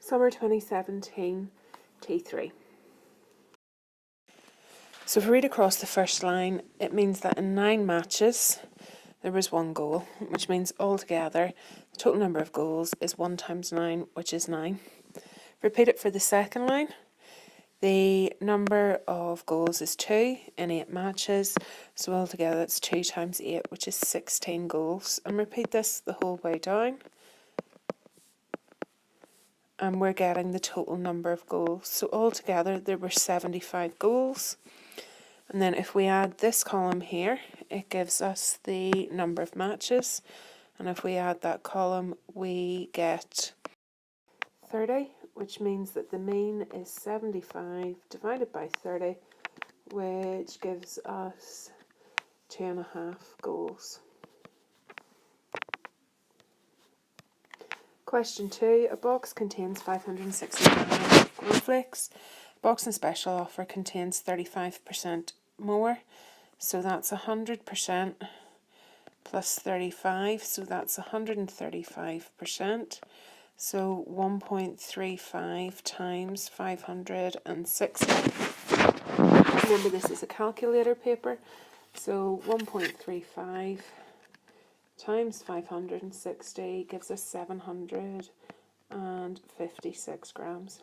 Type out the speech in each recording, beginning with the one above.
Summer 2017, T3. So if we read across the first line, it means that in 9 matches, there was 1 goal, which means altogether, the total number of goals is 1 times 9, which is 9. Repeat it for the second line. The number of goals is 2 in 8 matches, so altogether it's 2 times 8, which is 16 goals. And repeat this the whole way down. And we're getting the total number of goals. So altogether there were 75 goals. And then if we add this column here, it gives us the number of matches. And if we add that column, we get 30, which means that the mean is 75 divided by 30, which gives us 2.5 goals. Question 2. A box contains 560 cornflakes. A box in special offer contains 35% more. So that's 100% plus 35. So that's 135%. So 1.35 times 560. Remember, this is a calculator paper. So 1.35 times 560 gives us 756 grams.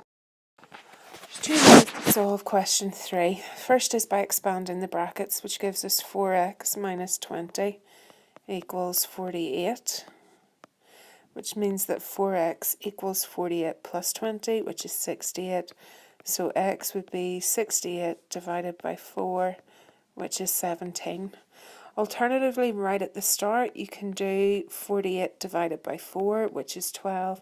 There's 2 ways to solve question 3. First is by expanding the brackets, which gives us 4x minus 20 equals 48, which means that 4x equals 48 plus 20, which is 68. So x would be 68 divided by 4, which is 17. Alternatively, right at the start, you can do 48 divided by 4, which is 12.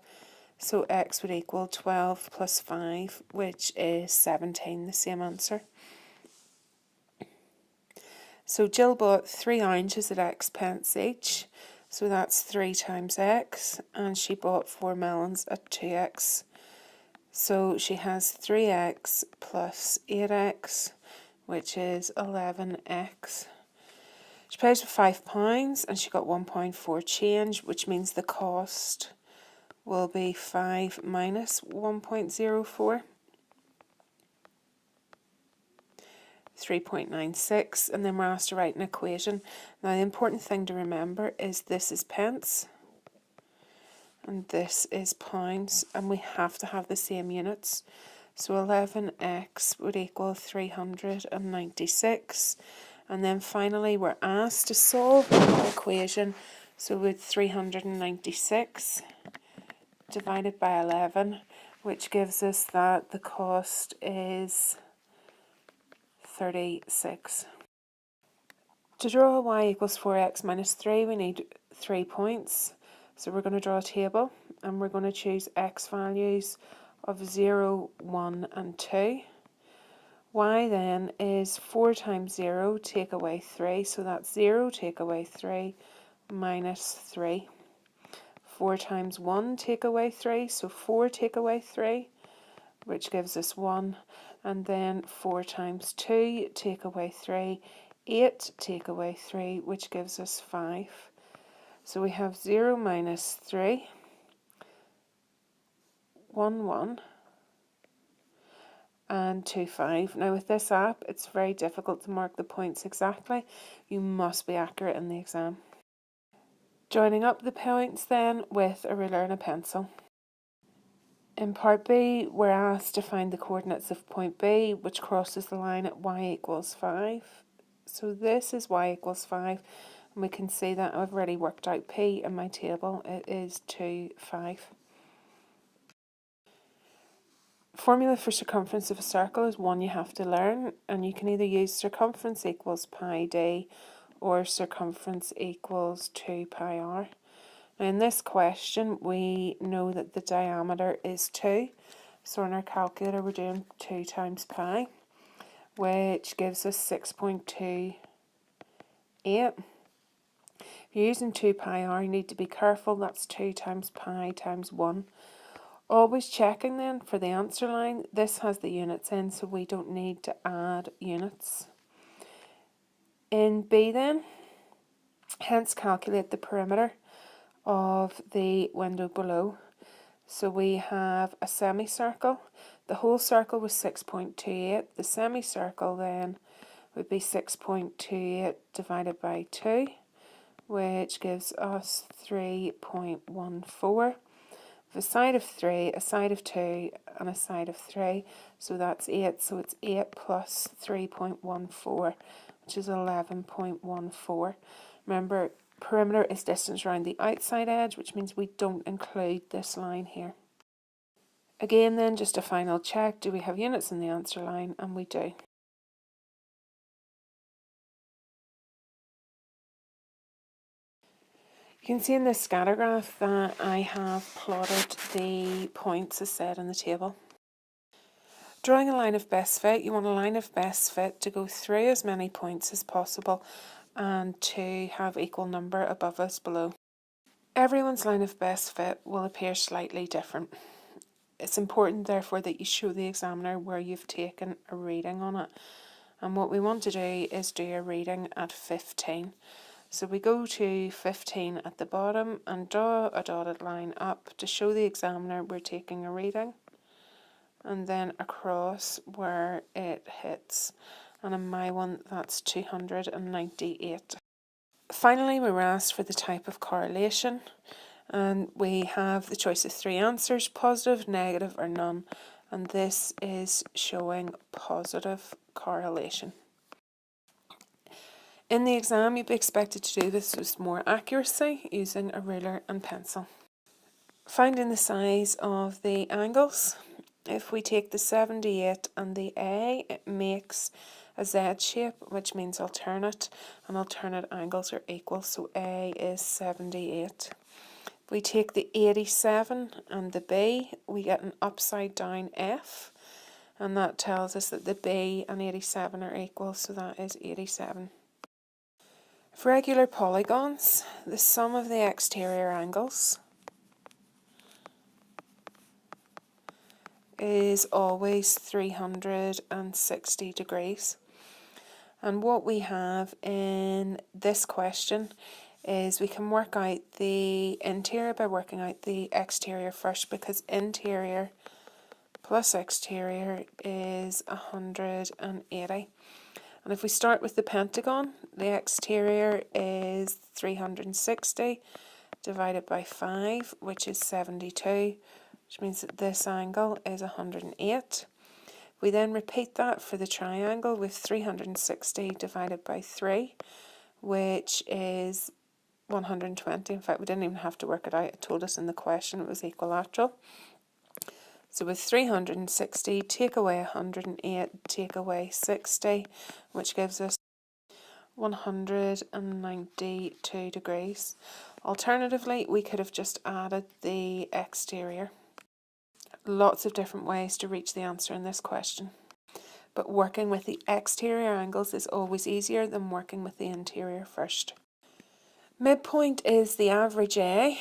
So x would equal 12 plus 5, which is 17, the same answer. So Jill bought 3 oranges at x pence each. So that's 3 times x. And she bought 4 melons at 2x. So she has 3x plus 8x, which is 11x. She pays for £5 and she got £1.4 change, which means the cost will be 5 minus 1.04, 3.96, and then we're asked to write an equation. Now the important thing to remember is this is pence and this is pounds, and we have to have the same units. So 11x would equal 396. And then finally we're asked to solve the equation. So with 396 divided by 11, which gives us that the cost is 36. To draw y equals 4x minus 3, we need 3 points. So we're going to draw a table and we're going to choose x values of 0, 1 and 2. Y then is 4 times 0, take away 3, so that's 0, take away 3, minus 3. 4 times 1, take away 3, so 4 take away 3, which gives us 1. And then 4 times 2, take away 3, 8 take away 3, which gives us 5. So we have 0 minus 3, 1, 1. And 2, 5. Now with this app, it's very difficult to mark the points exactly. You must be accurate in the exam. Joining up the points then with a ruler and a pencil. In part B, we're asked to find the coordinates of point B, which crosses the line at y equals 5. So this is y equals 5, and we can see that I've already worked out P in my table. It is 2, 5. Formula for circumference of a circle is one you have to learn, and you can either use circumference equals pi d or circumference equals 2 pi r. Now in this question we know that the diameter is 2, so in our calculator we're doing 2 times pi, which gives us 6.28. If you're using 2 pi r, you need to be careful, that's 2 times pi times 1. Always checking then for the answer line, this has the units in, so we don't need to add units. In B then, hence calculate the perimeter of the window below. So we have a semicircle. The whole circle was 6.28. The semicircle then would be 6.28 divided by 2, which gives us 3.14. A side of 3, a side of 2, and a side of 3, so that's 8. So it's 8 plus 3.14, which is 11.14. Remember, perimeter is distance around the outside edge, which means we don't include this line here. Again then, just a final check, do we have units in the answer line? And we do. You can see in this scatter graph that I have plotted the points as said in the table. Drawing a line of best fit, you want a line of best fit to go through as many points as possible and to have equal number above us below. Everyone's line of best fit will appear slightly different. It's important therefore that you show the examiner where you've taken a reading on it. And what we want to do is do a reading at 15. So we go to 15 at the bottom and draw a dotted line up to show the examiner we're taking a reading, and then across where it hits. And in my one, that's 298. Finally, we were asked for the type of correlation, and we have the choice of 3 answers, positive, negative, or none. And this is showing positive correlation. In the exam, you'd be expected to do this with more accuracy using a ruler and pencil. Finding the size of the angles. If we take the 78 and the A, it makes a Z shape, which means alternate, and alternate angles are equal, so A is 78. If we take the 87 and the B, we get an upside down F, and that tells us that the B and 87 are equal, so that is 87. For regular polygons, the sum of the exterior angles is always 360 degrees. And what we have in this question is we can work out the interior by working out the exterior first, because interior plus exterior is 180. And if we start with the pentagon, the exterior is 360 divided by 5, which is 72, which means that this angle is 108. We then repeat that for the triangle with 360 divided by 3, which is 120. In fact, we didn't even have to work it out. It told us in the question it was equilateral. So with 360, take away 108, take away 60, which gives us 192 degrees. Alternatively, we could have just added the exterior. Lots of different ways to reach the answer in this question. But working with the exterior angles is always easier than working with the interior first. Midpoint is the average A,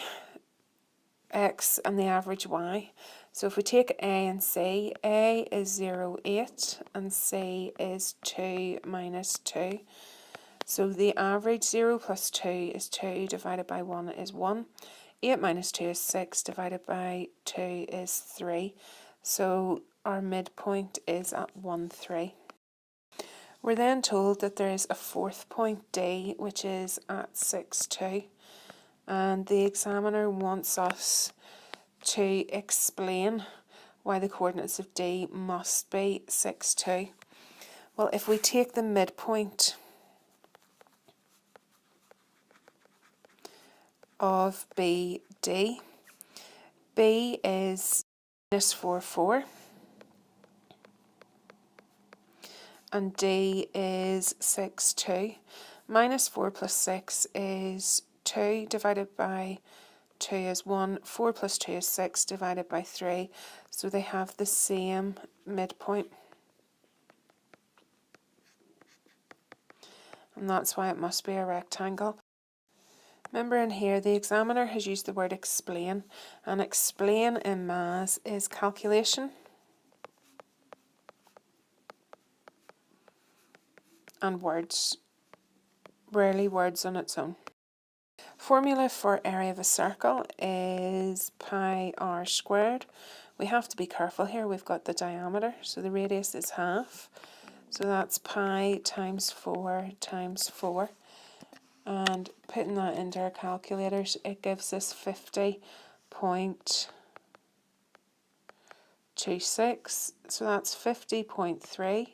X, and the average Y. So if we take A and C, A is 0, 8, and C is 2 minus 2. So the average 0 plus 2 is 2, divided by 1 is 1. 8 minus 2 is 6, divided by 2 is 3. So our midpoint is at 1, 3. We're then told that there is a fourth point D, which is at 6, 2. And the examiner wants us to explain why the coordinates of D must be 6, 2. Well, if we take the midpoint of BD, B is minus 4, 4, and D is 6, 2. Minus 4 plus 6 is 2, divided by 2 is 1, 4 plus 2 is 6, divided by 3, so they have the same midpoint. And that's why it must be a rectangle. Remember in here, the examiner has used the word explain, and explain in maths is calculation and words, rarely words on its own. Formula for area of a circle is pi r squared. We have to be careful here, we've got the diameter, so the radius is half. So that's pi times 4 times 4. And putting that into our calculators, it gives us 50.26. So that's 50.3.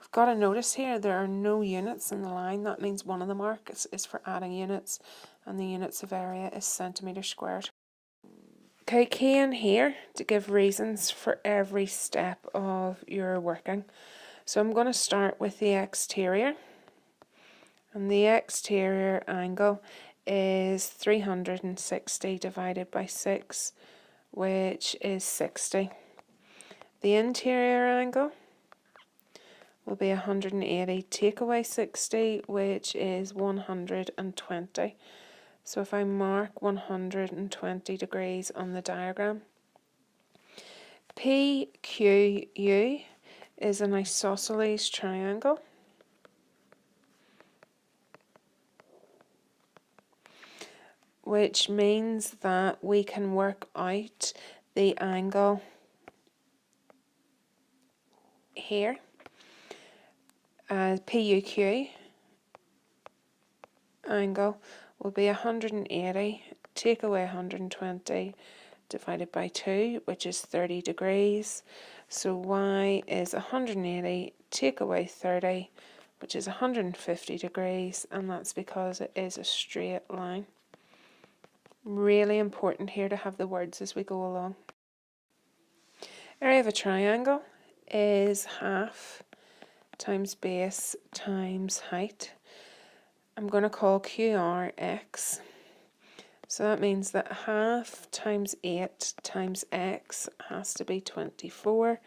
We've got to notice here there are no units in the line. That means one of the marks is for adding units, and the units of area is centimetre squared. Okay, key in here to give reasons for every step of your working. So I'm going to start with the exterior. And the exterior angle is 360 divided by 6, which is 60. The interior angle will be 180, take away 60, which is 120. So if I mark 120 degrees on the diagram, PQU is an isosceles triangle, which means that we can work out the angle here as PUQ angle will be 180, take away 120 divided by 2, which is 30 degrees. So Y is 180, take away 30, which is 150 degrees, and that's because it is a straight line. Really important here to have the words as we go along. Area of a triangle is half times base times height. I'm going to call QR x. So that means that half times 8 times x has to be 24,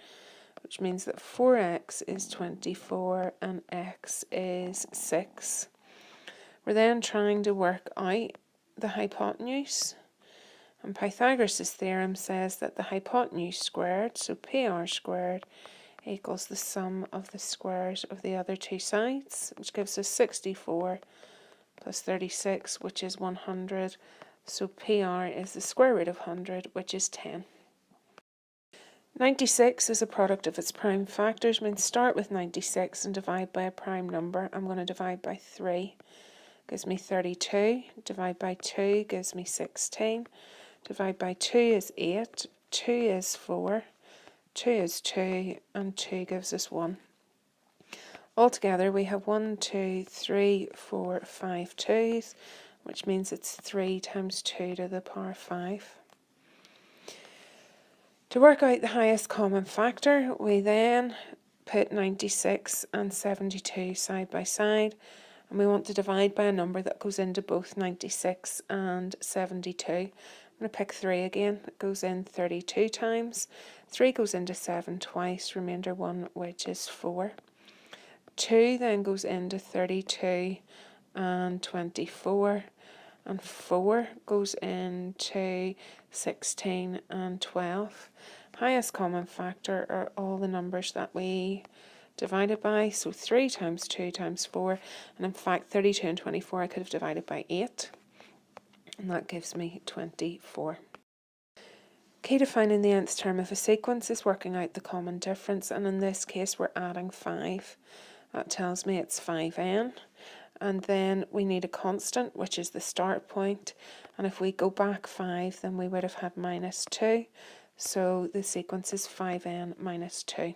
which means that 4x is 24 and x is 6. We're then trying to work out the hypotenuse. And Pythagoras' theorem says that the hypotenuse squared, so PR squared, equals the sum of the squares of the other two sides, which gives us 64 plus 36, which is 100. So PR is the square root of 100, which is 10. 96 is a product of its prime factors. Means start with 96 and divide by a prime number. I'm going to divide by 3. Gives me 32. Divide by 2 gives me 16. Divide by 2 is 8. 2 is 4. 2 is 2. And 2 gives us 1. Altogether we have 1, 2, 3, 4, 5 2's, which means it's 3 times 2 to the power 5. To work out the highest common factor, we then put 96 and 72 side by side, and we want to divide by a number that goes into both 96 and 72. I'm going to pick 3 again. It goes in 32 times. 3 goes into 7 twice, remainder 1, which is 4. 2 then goes into 32 and 24, and 4 goes into 16 and 12. Highest common factor are all the numbers that we divided by, so 3 times 2 times 4, and in fact 32 and 24 I could have divided by 8, and that gives me 24. Key to finding the nth term of a sequence is working out the common difference, and in this case we're adding 5. That tells me it's 5n. And then we need a constant, which is the start point. And if we go back 5, then we would have had minus 2. So the sequence is 5n minus 2.